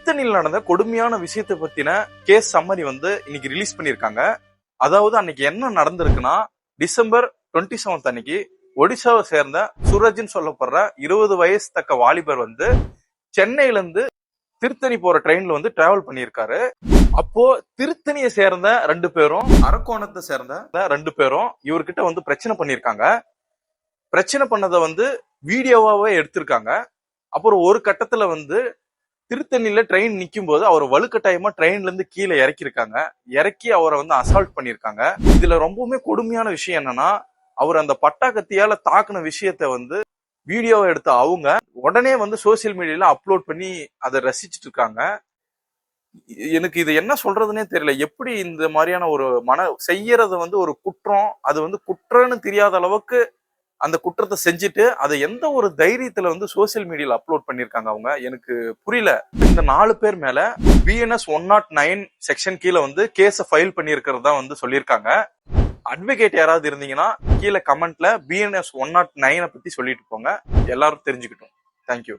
திருத்தணியில் நடந்த கொடுமையான விஷயத்தை பத்தின கேஸ் சம்மரி வந்து இன்னைக்கு ரிலீஸ் பண்ணிருக்காங்க. அதாவது அன்னைக்கு என்ன நடந்திருக்குன்னா, டிசம்பர் 27 அன்னைக்கு ஒடிசாவை சேர்ந்த சூரஜ்னு சொல்லப்படுற 20 வயசு தக்க வாலிபர் வந்து சென்னையில இருந்து திருத்தணி போற ட்ரெயின்ல வந்து டிராவல் பண்ணியிருக்காரு. அப்போ திருத்தணியை சேர்ந்த 2 பேரும் அரக்கோணத்தை சேர்ந்த 2 பேரும் இவர்கிட்ட வந்து பிரச்சனை பண்ணிருக்காங்க. பிரச்சனை பண்ணதை வந்து வீடியோவாவே எடுத்திருக்காங்க. அப்புறம் ஒரு கட்டத்துல வந்து திருத்தணியில ட்ரெயின் நிக்கும் போது அவர் வலுக்கட்டாயமா ட்ரெயின்ல இருந்து கீழே இறக்கி அவரை வந்து அசால்ட் பண்ணிருக்காங்க. இதுல ரொம்பவுமே கொடுமையான விஷயம் என்னன்னா, அவர் அந்த பட்டா கத்தியால தாக்குன விஷயத்த வந்து வீடியோவை எடுத்த அவங்க உடனே வந்து சோசியல் மீடியால அப்லோட் பண்ணி அதை ரசிச்சுட்டு இருக்காங்க. எனக்கு இது என்ன சொல்றதுன்னே தெரியல. எப்படி இந்த மாதிரியான ஒரு செய்யறது வந்து ஒரு குற்றம், அது வந்து குற்றம்னு தெரியாத அளவுக்கு அந்த குற்றத்தை செஞ்சுட்டு அதை எந்த ஒரு தைரியத்துல வந்து சோசியல் மீடியால அப்லோட் பண்ணிருக்காங்க அவங்க, எனக்கு புரியல. இந்த 4 பேர் மேல BNS 109 செக்ஷன் கீழே வந்து கேஸ ஃபைல் பண்ணிருக்கிறதா வந்து சொல்லியிருக்காங்க. அட்வொகேட் யாராவது இருந்தீங்கன்னா கீழே கமெண்ட்ல BNS 109 பத்தி சொல்லிட்டு போங்க, எல்லாரும் தெரிஞ்சுக்கிட்டோம். தேங்க்யூ.